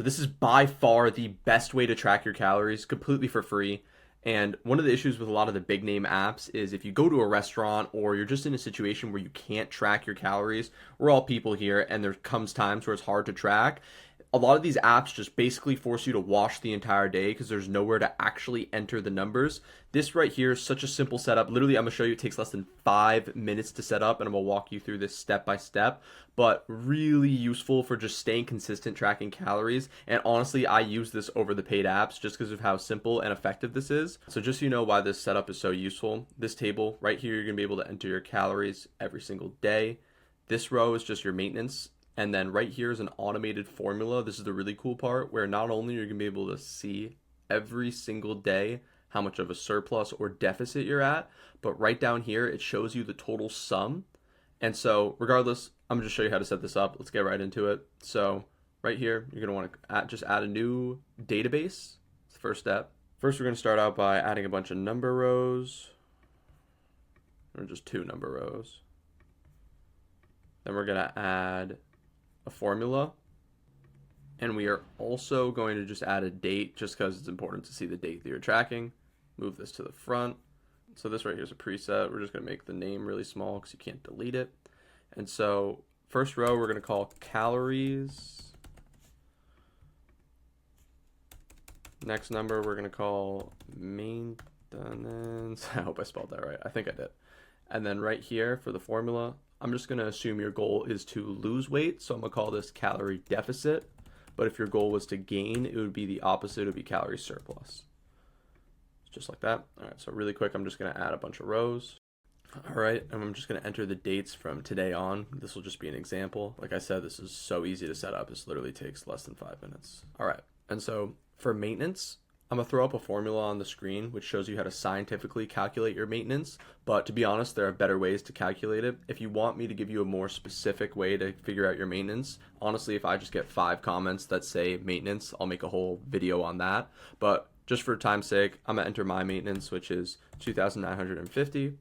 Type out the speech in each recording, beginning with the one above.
this is by far the best way to track your calories completely for free. And one of the issues with a lot of the big name apps is if you go to a restaurant or you're just in a situation where you can't track your calories, we're all people here and there comes times where it's hard to track. A lot of these apps just basically force you to wash the entire day because there's nowhere to actually enter the numbers. This right here is such a simple setup. Literally, I'm gonna show you it takes less than 5 minutes to set up, and I'm gonna walk you through this step by step, but really useful for just staying consistent tracking calories. And honestly, I use this over the paid apps just because of how simple and effective this is. So just so you know why this setup is so useful, this table right here, you're gonna be able to enter your calories every single day. This row is just your maintenance. And then right here is an automated formula. This is the really cool part where not only are you going to be able to see every single day how much of a surplus or deficit you're at, but right down here, it shows you the total sum. And so regardless, I'm going to show you how to set this up. Let's get right into it. So right here, you're going to want to just add a new database. It's the first step. First, we're going to start out by adding a bunch of number rows, or just 2 number rows. Then we're going to add a formula, and we are also going to just add a date just because it's important to see the date that you're tracking. Move this to the front. So this right here is a preset. We're just going to make the name really small because you can't delete it. And so first row we're going to call calories. Next number we're going to call maintenance. I hope I spelled that right. I think I did. And then right here for the formula, I'm just going to assume your goal is to lose weight, so I'm going to call this calorie deficit. But if your goal was to gain, it would be the opposite. It would be calorie surplus. Just like that. All right, so really quick, I'm just going to add a bunch of rows. All right, and I'm just going to enter the dates from today on. This will just be an example. Like I said, this is so easy to set up. This literally takes less than 5 minutes. All right, and so for maintenance, I'm going to throw up a formula on the screen which shows you how to scientifically calculate your maintenance, but to be honest, there are better ways to calculate it. If you want me to give you a more specific way to figure out your maintenance, honestly, if I just get 5 comments that say maintenance, I'll make a whole video on that. But just for time's sake, I'm going to enter my maintenance, which is 2,950.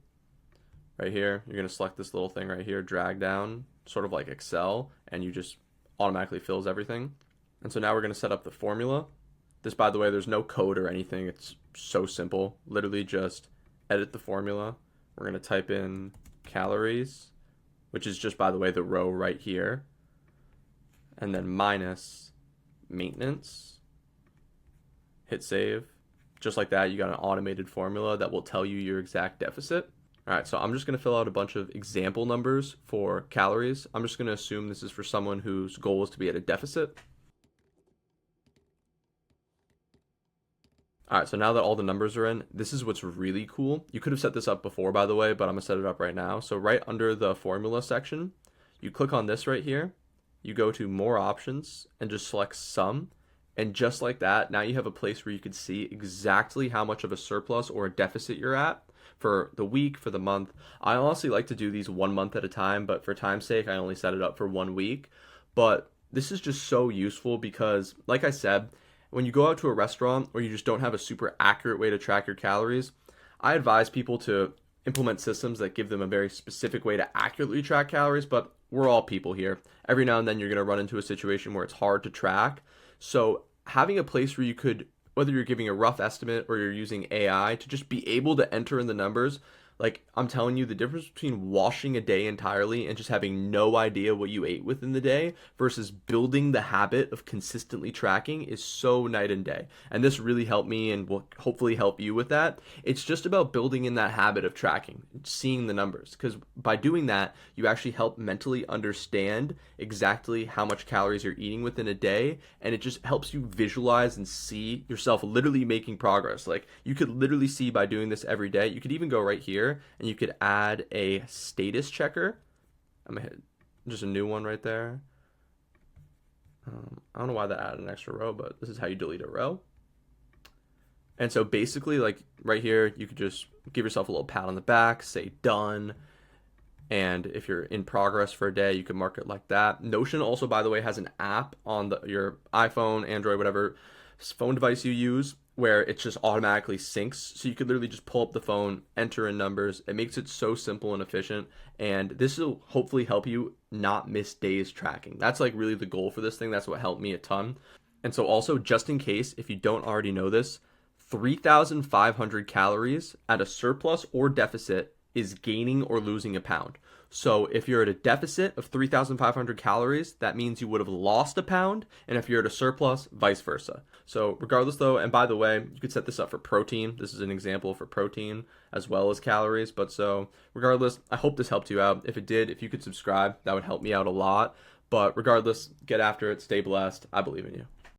Right here, you're going to select this little thing right here, drag down, sort of like Excel, and you just automatically fills everything. And so now we're going to set up the formula. This, by the way, there's no code or anything. It's so simple. Literally just edit the formula. We're going to type in calories, which is just, by the way, the row right here. And then minus maintenance. Hit save. Just like that, you got an automated formula that will tell you your exact deficit. All right, so I'm just going to fill out a bunch of example numbers for calories. I'm just going to assume this is for someone whose goal is to be at a deficit. All right, so now that all the numbers are in, this is what's really cool. You could have set this up before, by the way, but I'm gonna set it up right now. So right under the formula section, you click on this right here, you go to more options and just select sum. And just like that, now you have a place where you can see exactly how much of a surplus or a deficit you're at for the week, for the month. I honestly like to do these 1 month at a time, but for time's sake, I only set it up for 1 week. But this is just so useful because, like I said, when you go out to a restaurant or you just don't have a super accurate way to track your calories, I advise people to implement systems that give them a very specific way to accurately track calories, but we're all people here. Every now and then you're going to run into a situation where it's hard to track. So having a place where you could, whether you're giving a rough estimate or you're using AI to just be able to enter in the numbers, like I'm telling you, the difference between washing a day entirely and just having no idea what you ate within the day versus building the habit of consistently tracking is so night and day. And this really helped me and will hopefully help you with that. It's just about building in that habit of tracking, seeing the numbers, because by doing that, you actually help mentally understand exactly how much calories you're eating within a day. And it just helps you visualize and see yourself literally making progress. Like you could literally see by doing this every day. You could even go right here and you could add a status checker. I'm gonna hit just a new one right there. I don't know why that added an extra row, but this is how you delete a row. And so basically, like right here, you could just give yourself a little pat on the back, say done. And if you're in progress for a day, you can mark it like that. Notion also, by the way, has an app on your iPhone, Android, whatever phone device you use, where it just automatically syncs. So you could literally just pull up the phone, enter in numbers. It makes it so simple and efficient. And this will hopefully help you not miss days tracking. That's like really the goal for this thing. That's what helped me a ton. And so also, just in case, if you don't already know this, 3,500 calories at a surplus or deficit is gaining or losing a pound. So if you're at a deficit of 3,500 calories, that means you would have lost a pound. And if you're at a surplus, vice versa. So regardless though, and by the way, you could set this up for protein. This is an example for protein as well as calories. But so regardless, I hope this helped you out. If it did, if you could subscribe, that would help me out a lot. But regardless, get after it, stay blessed. I believe in you.